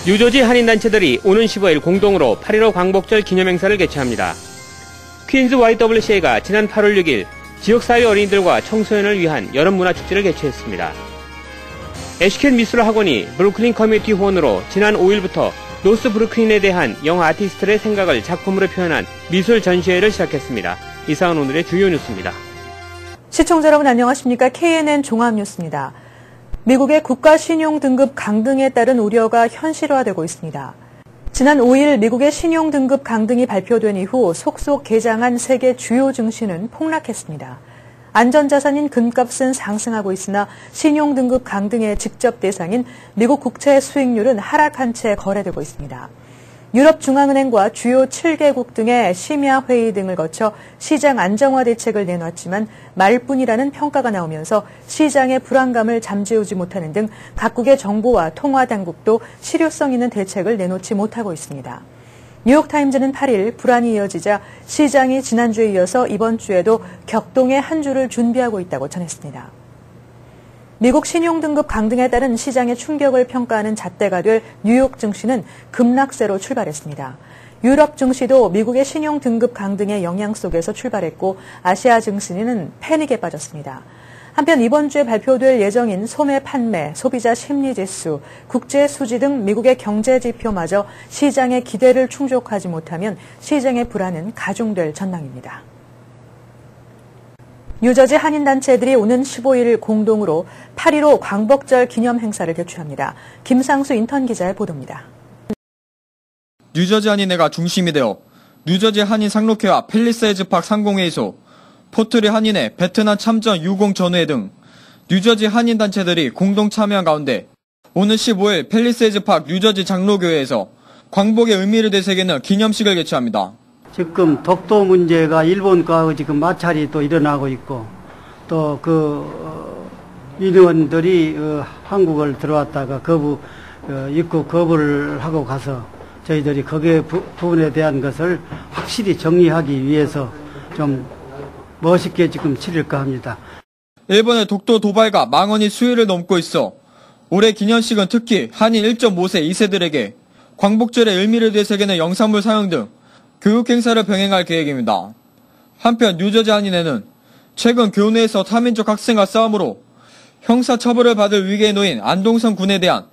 뉴저지 한인단체들이 오는 15일 공동으로 8.15 광복절 기념행사를 개최합니다. 퀸즈 YWCA가 지난 8월 6일 지역사회 어린이들과 청소년을 위한 여름문화축제를 개최했습니다. 애쉬켄 미술학원이 브루클린 커뮤니티 후원으로 지난 5일부터 노스 브루클린에 대한 영 아티스트들의 생각을 작품으로 표현한 미술 전시회를 시작했습니다. 이상은 오늘의 주요 뉴스입니다. 시청자 여러분 안녕하십니까? KNN 종합뉴스입니다. 미국의 국가신용등급 강등에 따른 우려가 현실화되고 있습니다. 지난 5일 미국의 신용등급 강등이 발표된 이후 속속 개장한 세계 주요 증시는 폭락했습니다. 안전자산인 금값은 상승하고 있으나 신용등급 강등의 직접 대상인 미국 국채 수익률은 하락한 채 거래되고 있습니다. 유럽중앙은행과 주요 7개국 등의 심야회의 등을 거쳐 시장 안정화 대책을 내놨지만 말뿐이라는 평가가 나오면서 시장의 불안감을 잠재우지 못하는 등 각국의 정부와 통화당국도 실효성 있는 대책을 내놓지 못하고 있습니다. 뉴욕타임즈는 8일 불안이 이어지자 시장이 지난주에 이어서 이번 주에도 격동의 한 주를 준비하고 있다고 전했습니다. 미국 신용등급 강등에 따른 시장의 충격을 평가하는 잣대가 될 뉴욕 증시는 급락세로 출발했습니다. 유럽 증시도 미국의 신용등급 강등의 영향 속에서 출발했고 아시아 증시는 패닉에 빠졌습니다. 한편 이번 주에 발표될 예정인 소매 판매, 소비자 심리지수, 국제 수지 등 미국의 경제 지표마저 시장의 기대를 충족하지 못하면 시장의 불안은 가중될 전망입니다. 뉴저지 한인단체들이 오는 15일 공동으로 8.15 광복절 기념 행사를 개최합니다. 김상수 인턴 기자의 보도입니다. 뉴저지 한인회가 중심이 되어 뉴저지 한인 상록회와 팰리세이즈 팍 상공회의소, 포트리 한인회 베트남 참전 유공 전우회 등 뉴저지 한인단체들이 공동 참여한 가운데 오는 15일 팰리세이즈 팍 뉴저지 장로교회에서 광복의 의미를 되새기는 기념식을 개최합니다. 지금 독도 문제가 일본과 지금 마찰이 또 일어나고 있고 또 민원들이 한국을 들어왔다가 입국 거부를 하고 가서 저희들이 거기에 부분에 대한 것을 확실히 정리하기 위해서 좀 멋있게 지금 치를까 합니다. 일본의 독도 도발과 망언이 수위를 넘고 있어 올해 기념식은 특히 한인 1.5세 2세들에게 광복절의 의미를 되새기는 영상물 사용 등 교육 행사를 병행할 계획입니다. 한편 뉴저지 한인회는 최근 교내에서 타민족 학생과 싸움으로 형사 처벌을 받을 위기에 놓인 안동선 군에 대한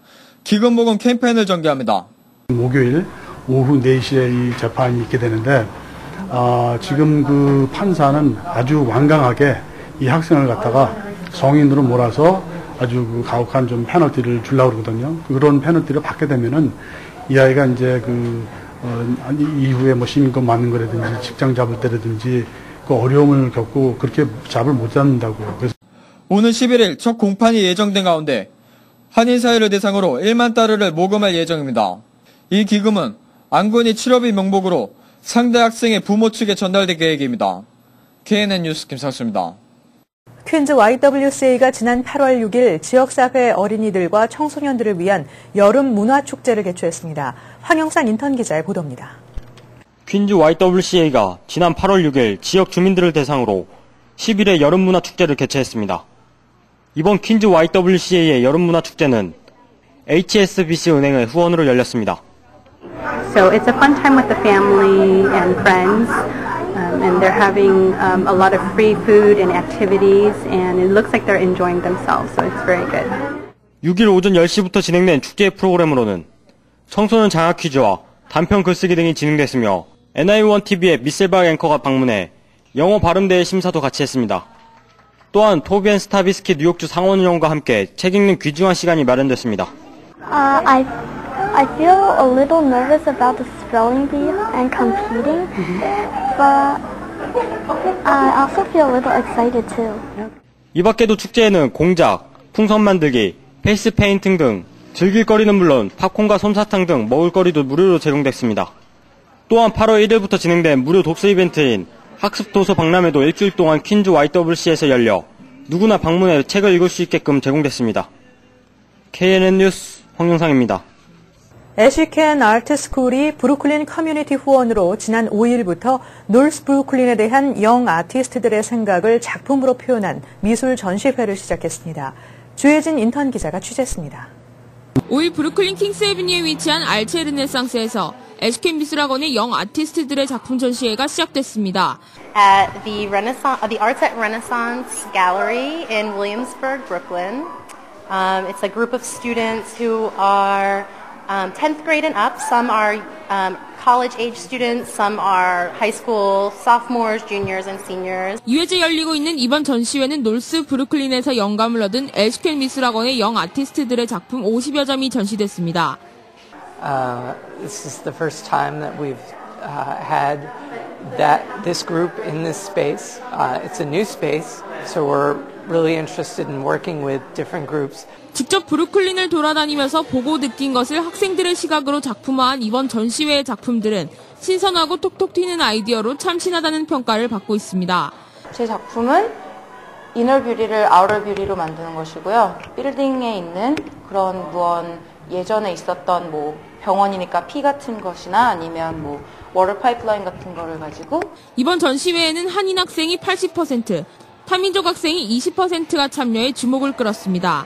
기금모금 캠페인을 전개합니다. 목요일 오후 4시에 이 재판이 있게 되는데 지금 그 판사는 아주 완강하게 이 학생을 갖다가 성인으로 몰아서 아주 그 가혹한 좀 페널티를 주려고 그러거든요. 그런 페널티를 받게 되면은 이 아이가 이제 이후에 뭐 시민권 맞는 거라든지 직장 잡을 때라든지 그 어려움을 겪고 그렇게 잡을 못 잡는다고. 그래서 오는 11일 첫 공판이 예정된 가운데 한인사회를 대상으로 1만 달러를 모금할 예정입니다. 이 기금은 안군이 치료비 명목으로 상대 학생의 부모 측에 전달될 계획입니다. KNN 뉴스 김상수입니다. 퀸즈 YWCA가 지난 8월 6일 지역사회 어린이들과 청소년들을 위한 여름 문화축제를 개최했습니다. 황영상 인턴 기자의 보도입니다. 퀸즈 YWCA가 지난 8월 6일 지역 주민들을 대상으로 10일의 여름 문화축제를 개최했습니다. 이번 퀸즈 YWCA의 여름 문화축제는 HSBC 은행의 후원으로 열렸습니다. So it's a fun time with the family and friends. And they're having a lot of free food and activities, and it looks like they're enjoying themselves, so it's very good. 6일 오전 10시부터 진행된 축제 프로그램으로는 청소년 장학 퀴즈와 단편 글쓰기 등이 진행됐으며 NI1TV의 미셀박 앵커가 방문해 영어 발음대회 심사도 같이 했습니다. 또한 토비 앤 스타비스키 뉴욕주 상원의원과 함께 책 읽는 귀중한 시간이 마련됐습니다. I feel a little nervous about the spelling bee and competing, but I also feel a little excited too. 이 밖에도 축제에는 공작, 풍선 만들기, 페이스 페인팅 등 즐길 거리는 물론 팝콘과 솜사탕 등 먹을거리도 무료로 제공됐습니다. 또한 8월 1일부터 진행된 무료 독서 이벤트인 학습 도서 박람회도 일주일 동안 퀸즈 YWC에서 열려 누구나 방문해 책을 읽을 수 있게끔 제공됐습니다. KNN 뉴스 황영상입니다. 애쉬켄 아트스쿨이 브루클린 커뮤니티 후원으로 지난 5일부터 노스 브루클린에 대한 영 아티스트들의 생각을 작품으로 표현한 미술 전시회를 시작했습니다. 주혜진 인턴 기자가 취재했습니다. 5일 브루클린 킹스 애비뉴에 위치한 알체 르네상스에서 SK 미술학원의 영 아티스트들의 작품 전시회가 시작됐습니다. At the Arts at Renaissance Gallery in Williamsburg, Brooklyn. It's a group of students who are 10th grade and up. Some are college-age students, some are high school sophomores, juniors, and seniors. 2회째 열리고 있는 이번 전시회는 놀스 브루클린에서 영감을 얻은 SK 미술학원의 영 아티스트들의 작품 50여 점이 전시됐습니다. This is the first time that we've had this group in this space. It's a new space, so we're really interested in working with different groups. 직접 브루클린을 돌아다니면서 보고 느낀 것을 학생들의 시각으로 작품화한 이번 전시회의 작품들은 신선하고 톡톡 튀는 아이디어로 참신하다는 평가를 받고 있습니다. 제 작품은 이너 뷰리를 아우터 뷰리로 만드는 것이고요. 빌딩에 있는 그런 예전에 있었던 병원이니까 피 같은 것이나 아니면 워터 파이프라인 같은 거를 가지고 이번 전시회에는 한인 학생이 80%, 타민족 학생이 20%가 참여해 주목을 끌었습니다.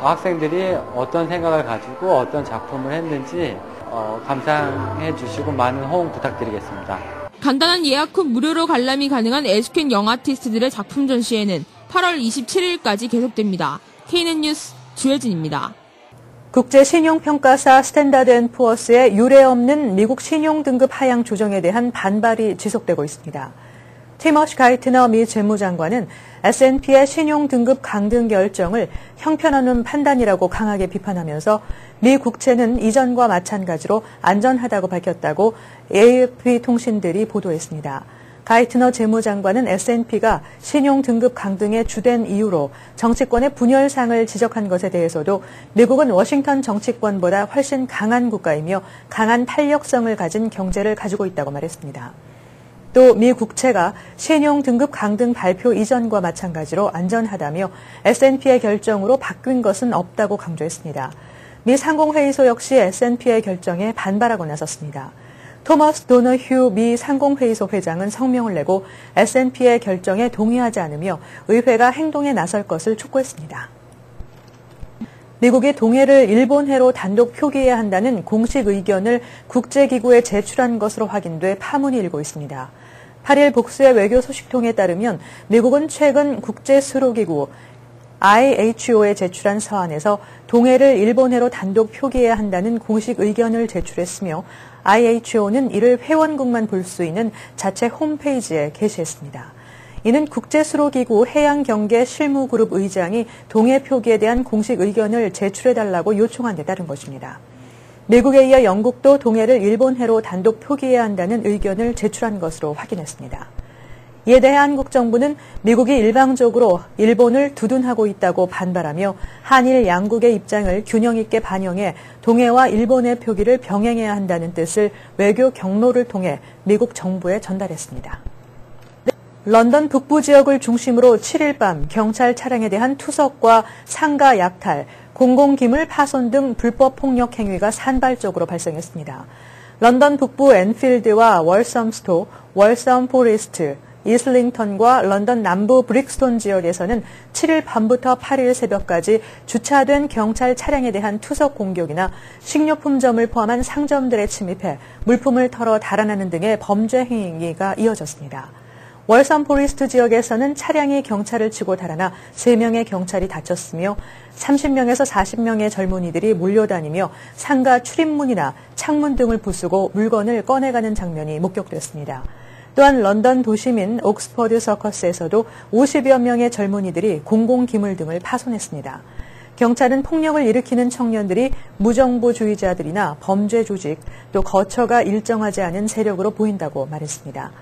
학생들이 어떤 생각을 가지고 어떤 작품을 했는지 감상해 주시고 많은 호응 부탁드리겠습니다. 간단한 예약 후 무료로 관람이 가능한 SK 영 아티스트들의 작품 전시회는 8월 27일까지 계속됩니다. KNN 뉴스 주혜진입니다. 국제신용평가사 스탠다드&푸어스의 유례없는 미국 신용등급 하향 조정에 대한 반발이 지속되고 있습니다. 티머시 가이트너 미 재무장관은 S&P의 신용등급 강등 결정을 형편없는 판단이라고 강하게 비판하면서 미 국채는 이전과 마찬가지로 안전하다고 밝혔다고 AFP 통신들이 보도했습니다. 가이트너 재무장관은 S&P가 신용등급 강등의 주된 이유로 정치권의 분열상을 지적한 것에 대해서도 미국은 워싱턴 정치권보다 훨씬 강한 국가이며 강한 탄력성을 가진 경제를 가지고 있다고 말했습니다. 또 미 국채가 신용등급 강등 발표 이전과 마찬가지로 안전하다며 S&P의 결정으로 바뀐 것은 없다고 강조했습니다. 미 상공회의소 역시 S&P의 결정에 반발하고 나섰습니다. 토머스 도너휴 미 상공회의소 회장은 성명을 내고 S&P의 결정에 동의하지 않으며 의회가 행동에 나설 것을 촉구했습니다. 미국이 동해를 일본해로 단독 표기해야 한다는 공식 의견을 국제기구에 제출한 것으로 확인돼 파문이 일고 있습니다. 8일 복수의 외교 소식통에 따르면 미국은 최근 국제수로기구 IHO에 제출한 서한에서 동해를 일본해로 단독 표기해야 한다는 공식 의견을 제출했으며 IHO는 이를 회원국만 볼 수 있는 자체 홈페이지에 게시했습니다. 이는 국제수로기구 해양경계 실무그룹 의장이 동해 표기에 대한 공식 의견을 제출해달라고 요청한 데 따른 것입니다. 미국에 이어 영국도 동해를 일본해로 단독 표기해야 한다는 의견을 제출한 것으로 확인했습니다. 이에 대해 한국 정부는 미국이 일방적으로 일본을 두둔하고 있다고 반발하며 한일 양국의 입장을 균형 있게 반영해 동해와 일본의 표기를 병행해야 한다는 뜻을 외교 경로를 통해 미국 정부에 전달했습니다. 런던 북부 지역을 중심으로 7일 밤 경찰 차량에 대한 투석과 상가 약탈, 공공기물 파손 등 불법 폭력 행위가 산발적으로 발생했습니다. 런던 북부 앤필드와 월섬스토, 월섬 포레스트, 이슬링턴과 런던 남부 브릭스톤 지역에서는 7일 밤부터 8일 새벽까지 주차된 경찰 차량에 대한 투석 공격이나 식료품점을 포함한 상점들에 침입해 물품을 털어 달아나는 등의 범죄 행위가 이어졌습니다. 월섬 포리스트 지역에서는 차량이 경찰을 치고 달아나 3명의 경찰이 다쳤으며 30명에서 40명의 젊은이들이 몰려다니며 상가 출입문이나 창문 등을 부수고 물건을 꺼내가는 장면이 목격됐습니다. 또한 런던 도심인 옥스퍼드 서커스에서도 50여 명의 젊은이들이 공공기물 등을 파손했습니다. 경찰은 폭력을 일으키는 청년들이 무정부주의자들이나 범죄 조직, 또 거처가 일정하지 않은 세력으로 보인다고 말했습니다.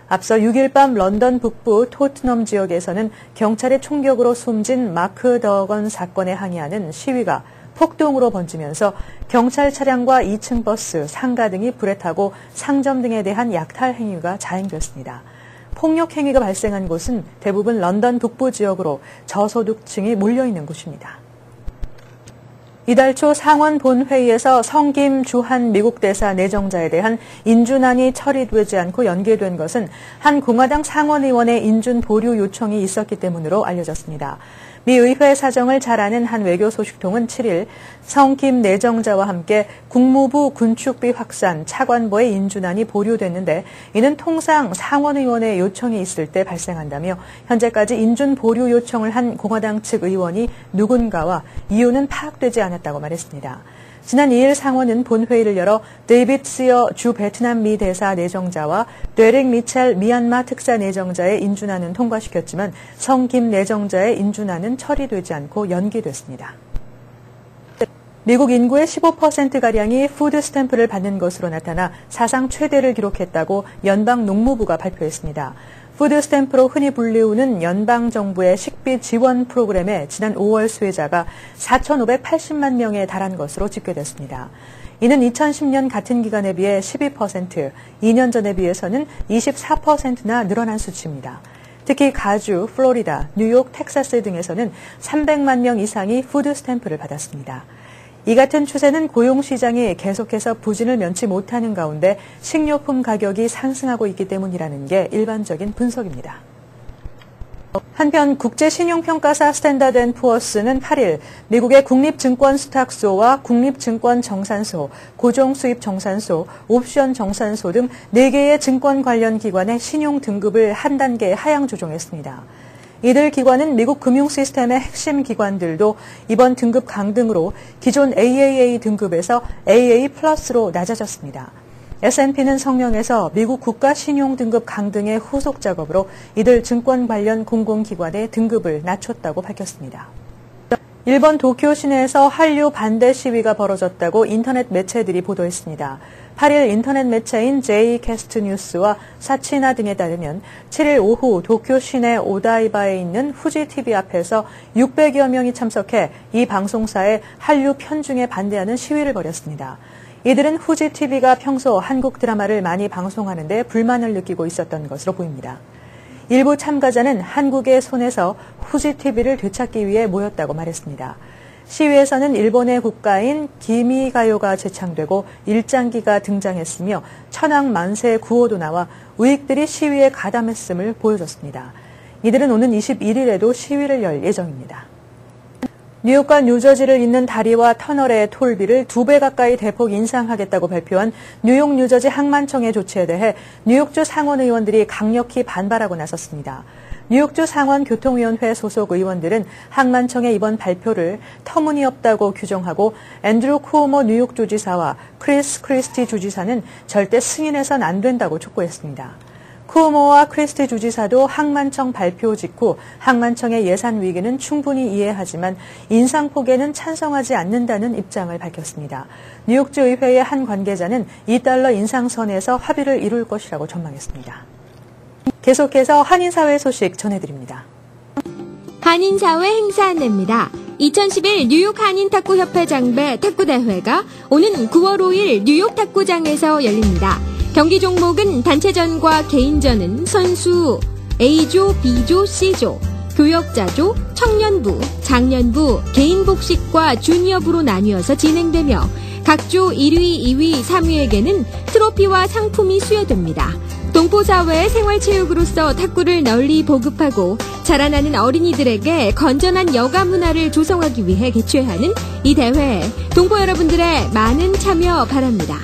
앞서 6일 밤 런던 북부 토트넘 지역에서는 경찰의 총격으로 숨진 마크 더건 사건에 항의하는 시위가 폭동으로 번지면서 경찰 차량과 2층 버스, 상가 등이 불에 타고 상점 등에 대한 약탈 행위가 자행됐습니다. 폭력 행위가 발생한 곳은 대부분 런던 북부 지역으로 저소득층이 몰려있는 곳입니다. 이달 초 상원 본회의에서 성김 주한 미국 대사 내정자에 대한 인준안이 처리되지 않고 연기된 것은 한 공화당 상원의원의 인준 보류 요청이 있었기 때문으로 알려졌습니다. 미 의회 사정을 잘 아는 한 외교 소식통은 7일 성김 내정자와 함께 국무부 군축비 확산 차관보의 인준안이 보류됐는데 이는 통상 상원의원의 요청이 있을 때 발생한다며 현재까지 인준 보류 요청을 한 공화당 측 의원이 누군가와 이유는 파악되지 않았다고 말했습니다. 지난 2일 상원은 본회의를 열어 데이빗 시어 주 베트남 미 대사 내정자와 데릭 미첼 미얀마 특사 내정자의 인준안은 통과시켰지만 성김 내정자의 인준안은 처리되지 않고 연기됐습니다. 미국 인구의 15%가량이 푸드 스탬프를 받는 것으로 나타나 사상 최대를 기록했다고 연방 농무부가 발표했습니다. 푸드 스탬프로 흔히 불리우는 연방정부의 식비 지원 프로그램의 지난 5월 수혜자가 4,580만 명에 달한 것으로 집계됐습니다. 이는 2010년 같은 기간에 비해 12%, 2년 전에 비해서는 24%나 늘어난 수치입니다. 특히 가주, 플로리다, 뉴욕, 텍사스 등에서는 300만 명 이상이 푸드 스탬프를 받았습니다. 이 같은 추세는 고용시장이 계속해서 부진을 면치 못하는 가운데 식료품 가격이 상승하고 있기 때문이라는 게 일반적인 분석입니다. 한편 국제신용평가사 스탠다드 & 푸어스는 8일 미국의 국립증권수탁소와 국립증권정산소, 고정수입정산소, 옵션정산소 등 4개의 증권 관련 기관의 신용 등급을 한 단계 하향 조정했습니다. 이들 기관은 미국 금융 시스템의 핵심 기관들도 이번 등급 강등으로 기존 AAA 등급에서 AA 플러스로 낮아졌습니다. S&P는 성명에서 미국 국가 신용 등급 강등의 후속 작업으로 이들 증권 관련 공공기관의 등급을 낮췄다고 밝혔습니다. 일본 도쿄 시내에서 한류 반대 시위가 벌어졌다고 인터넷 매체들이 보도했습니다. 8일 인터넷 매체인 J캐스트 뉴스와 사치나 등에 따르면 7일 오후 도쿄 시내 오다이바에 있는 후지TV 앞에서 600여 명이 참석해 이 방송사의 한류 편중에 반대하는 시위를 벌였습니다. 이들은 후지TV가 평소 한국 드라마를 많이 방송하는데 불만을 느끼고 있었던 것으로 보입니다. 일부 참가자는 한국의 손에서 후지TV를 되찾기 위해 모였다고 말했습니다. 시위에서는 일본의 국가인 기미가요가 재창되고 일장기가 등장했으며 천황 만세 구호도 나와 우익들이 시위에 가담했음을 보여줬습니다. 이들은 오는 21일에도 시위를 열 예정입니다. 뉴욕과 뉴저지를 잇는 다리와 터널의 톨비를 2배 가까이 대폭 인상하겠다고 발표한 뉴욕 뉴저지 항만청의 조치에 대해 뉴욕주 상원 의원들이 강력히 반발하고 나섰습니다. 뉴욕주 상원교통위원회 소속 의원들은 항만청의 이번 발표를 터무니없다고 규정하고 앤드루 쿠오모 뉴욕주지사와 크리스 크리스티 주지사는 절대 승인해선 안 된다고 촉구했습니다. 쿠오모와 크리스티 주지사도 항만청 발표 직후 항만청의 예산 위기는 충분히 이해하지만 인상폭에는 찬성하지 않는다는 입장을 밝혔습니다. 뉴욕주 의회의 한 관계자는 $2 인상선에서 합의를 이룰 것이라고 전망했습니다. 계속해서 한인사회 소식 전해드립니다. 한인사회 행사 안내입니다. 2011 뉴욕 한인탁구협회 장배 탁구대회가 오는 9월 5일 뉴욕 탁구장에서 열립니다. 경기 종목은 단체전과 개인전은 선수 A조, B조, C조, 교역자조, 청년부, 장년부, 개인 복식과 주니어부로 나뉘어서 진행되며 각조 1위, 2위, 3위에게는 트로피와 상품이 수여됩니다. 동포사회의 생활체육으로서 탁구를 널리 보급하고 자라나는 어린이들에게 건전한 여가 문화를 조성하기 위해 개최하는 이 대회에 동포 여러분들의 많은 참여 바랍니다.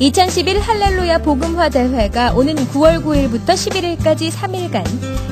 2011 할렐루야 복음화 대회가 오는 9월 9일부터 11일까지 3일간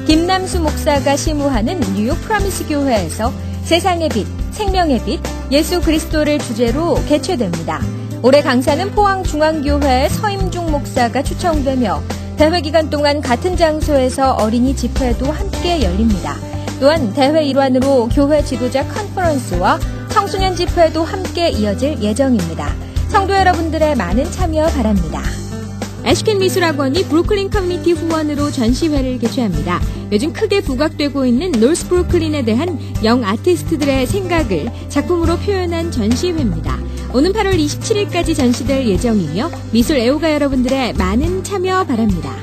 김남수 목사가 심우하는 뉴욕 프라미스 교회에서 세상의 빛, 생명의 빛, 예수 그리스도를 주제로 개최됩니다. 올해 강사는 포항중앙교회의 서임중 목사가 추천되며 대회 기간 동안 같은 장소에서 어린이 집회도 함께 열립니다. 또한 대회 일환으로 교회 지도자 컨퍼런스와 청소년 집회도 함께 이어질 예정입니다. 성도 여러분들의 많은 참여 바랍니다. 애쉬켄 미술학원이 브루클린 커뮤니티 후원으로 전시회를 개최합니다. 요즘 크게 부각되고 있는 노스 브루클린에 대한 영 아티스트들의 생각을 작품으로 표현한 전시회입니다. 오는 8월 27일까지 전시될 예정이며 미술 애호가 여러분들의 많은 참여 바랍니다.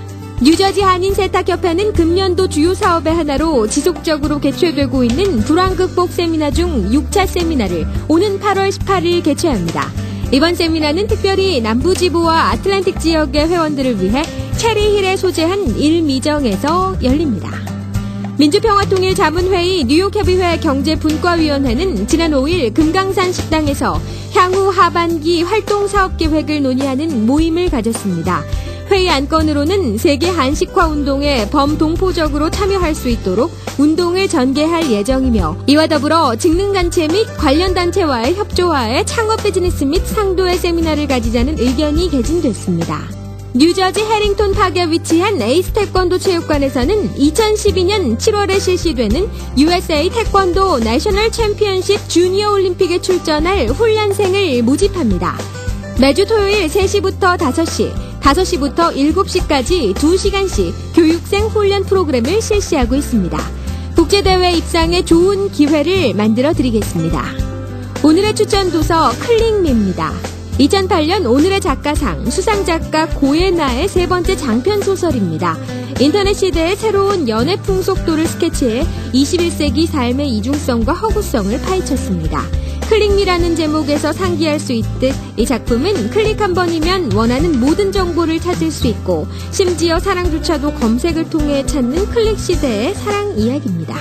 뉴저지 한인세탁협회는 금년도 주요 사업의 하나로 지속적으로 개최되고 있는 불황 극복 세미나 중 6차 세미나를 오는 8월 18일 개최합니다. 이번 세미나는 특별히 남부지부와 아틀란틱 지역의 회원들을 위해 체리힐에 소재한 1미정에서 열립니다. 민주평화통일자문회의 뉴욕협의회 경제분과위원회는 지난 5일 금강산 식당에서 향후 하반기 활동사업계획을 논의하는 모임을 가졌습니다. 회의 안건으로는 세계 한식화 운동에 범동포적으로 참여할 수 있도록 운동을 전개할 예정이며, 이와 더불어 직능단체 및 관련 단체와의 협조하에 창업 비즈니스 및 상도의 세미나를 가지자는 의견이 개진됐습니다. 뉴저지 해링턴 파크에 위치한 에이스 태권도 체육관에서는 2012년 7월에 실시되는 USA 태권도 내셔널 챔피언십 주니어 올림픽에 출전할 훈련생을 모집합니다. 매주 토요일 3시부터 5시, 5시부터 7시까지 2시간씩 교육생 훈련 프로그램을 실시하고 있습니다. 국제대회 입상에 좋은 기회를 만들어 드리겠습니다. 오늘의 추천 도서 클릭미입니다. 2008년 오늘의 작가상 수상작가 고예나의 3번째 장편 소설입니다. 인터넷 시대의 새로운 연애 풍속도를 스케치해 21세기 삶의 이중성과 허구성을 파헤쳤습니다. 클릭미라는 제목에서 상기할 수 있듯 이 작품은 클릭 한 번이면 원하는 모든 정보를 찾을 수 있고, 심지어 사랑조차도 검색을 통해 찾는 클릭 시대의 사랑 이야기입니다.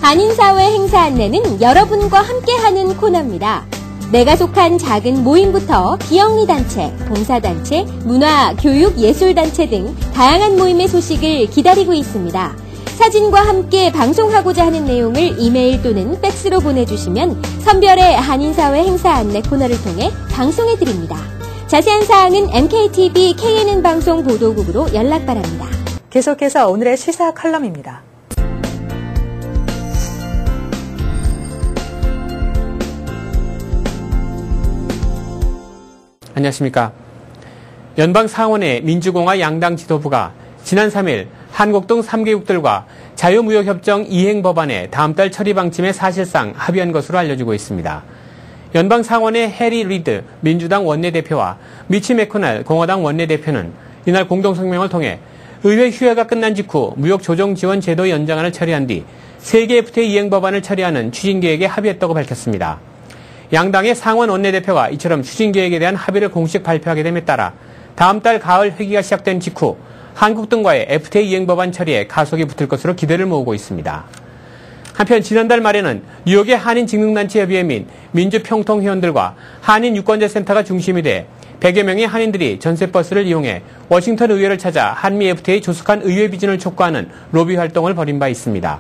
한인사회 행사 안내는 여러분과 함께하는 코너입니다. 내가 속한 작은 모임부터 비영리단체, 봉사단체, 문화, 교육, 예술단체 등 다양한 모임의 소식을 기다리고 있습니다. 사진과 함께 방송하고자 하는 내용을 이메일 또는 팩스로 보내주시면 선별의 한인사회 행사 안내 코너를 통해 방송해드립니다. 자세한 사항은 MKTV KNN 방송 보도국으로 연락 바랍니다. 계속해서 오늘의 시사 칼럼입니다. 안녕하십니까. 연방 상원의 민주공화 양당 지도부가 지난 3일 한국 등 3개국들과 자유무역협정 이행 법안에 다음 달 처리 방침에 사실상 합의한 것으로 알려지고 있습니다. 연방 상원의 해리 리드 민주당 원내대표와 미치 매코넬 공화당 원내대표는 이날 공동성명을 통해 의회 휴회가 끝난 직후 무역조정지원 제도 연장안을 처리한 뒤 세계 FTA 이행 법안을 처리하는 추진계획에 합의했다고 밝혔습니다. 양당의 상원 원내대표가 이처럼 추진계획에 대한 합의를 공식 발표하게 됨에 따라 다음 달 가을 회기가 시작된 직후 한국 등과의 FTA 이행 법안 처리에 가속이 붙을 것으로 기대를 모으고 있습니다. 한편 지난달 말에는 뉴욕의 한인 직능단체 협의회 및 민주평통회원들과 한인 유권자센터가 중심이 돼 100여 명의 한인들이 전세버스를 이용해 워싱턴 의회를 찾아 한미 FTA 조속한 의회 비준을 촉구하는 로비 활동을 벌인 바 있습니다.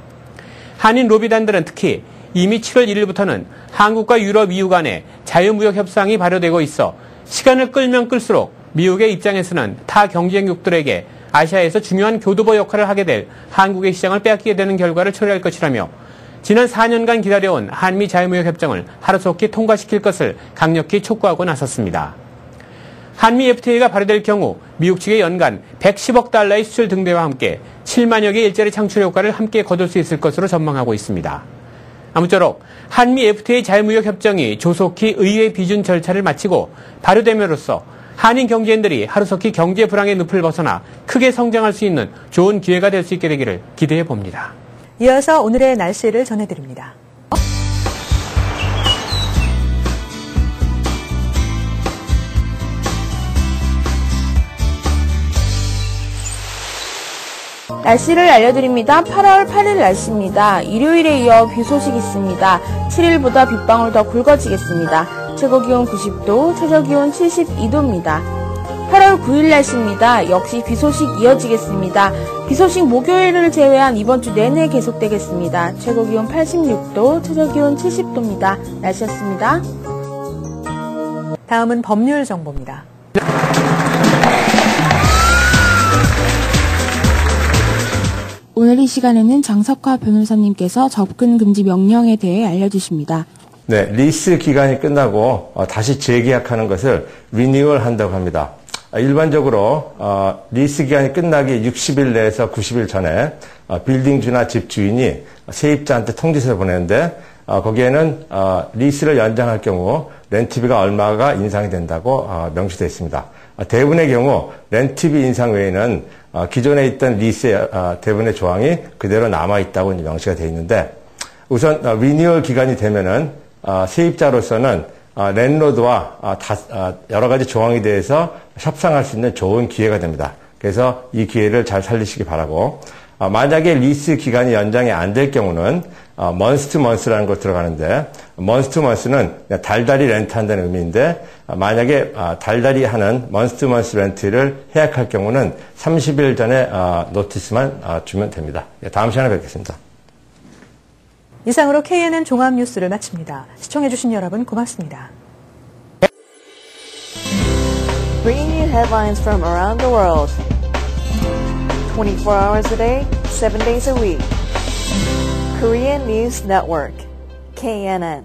한인 로비단들은 특히 이미 7월 1일부터는 한국과 유럽 EU 간에 자유무역 협상이 발효되고 있어 시간을 끌면 끌수록 미국의 입장에서는 타 경쟁국들에게 아시아에서 중요한 교두보 역할을 하게 될 한국의 시장을 빼앗기게 되는 결과를 초래할 것이라며 지난 4년간 기다려온 한미 자유무역 협정을 하루속히 통과시킬 것을 강력히 촉구하고 나섰습니다. 한미 FTA가 발효될 경우 미국 측의 연간 110억 달러의 수출 등대와 함께 7만여 개의 일자리 창출 효과를 함께 거둘 수 있을 것으로 전망하고 있습니다. 아무쪼록 한미 FTA 자유무역 협정이 조속히 의회 비준 절차를 마치고 발효됨으로써 한인 경제인들이 하루속히 경제 불황의 늪을 벗어나 크게 성장할 수 있는 좋은 기회가 될 수 있게 되기를 기대해 봅니다. 이어서 오늘의 날씨를 전해드립니다. 날씨를 알려드립니다. 8월 8일 날씨입니다. 일요일에 이어 비 소식 있습니다. 7일보다 빗방울 더 굵어지겠습니다. 최고기온 90도, 최저기온 72도입니다. 8월 9일 날씨입니다. 역시 비 소식 이어지겠습니다. 비 소식 목요일을 제외한 이번 주 내내 계속되겠습니다. 최고기온 86도, 최저기온 70도입니다. 날씨였습니다. 다음은 법률 정보입니다. 오늘 이 시간에는 장석화 변호사님께서 접근 금지 명령에 대해 알려주십니다. 네, 리스 기간이 끝나고 다시 재계약하는 것을 리뉴얼 한다고 합니다. 일반적으로 리스 기간이 끝나기 60일 내에서 90일 전에 빌딩주나 집 주인이 세입자한테 통지서를 보내는데 거기에는 리스를 연장할 경우 렌트비가 얼마가 인상이 된다고 명시되어 있습니다. 대부분의 경우 렌트비 인상 외에는 기존에 있던 리스의 대부분의 조항이 그대로 남아있다고 명시가 되어 있는데 우선 리뉴얼 기간이 되면은 세입자로서는 랜로드와 여러 가지 조항에 대해서 협상할 수 있는 좋은 기회가 됩니다. 그래서 이 기회를 잘 살리시기 바라고 만약에 리스 기간이 연장이 안 될 경우는 month to month라는 거 들어가는데 month to month는 달달이 렌트한다는 의미인데 만약에 달달이 하는 month to month 렌트를 해약할 경우는 30일 전에 노티스만 주면 됩니다. 다음 시간에 뵙겠습니다. 이상으로 KNN 종합뉴스를 마칩니다. 시청해주신 여러분 고맙습니다. Bringing you headlines from around the world. 24 hours a day, 7 days a week. Korean News Network, KNN.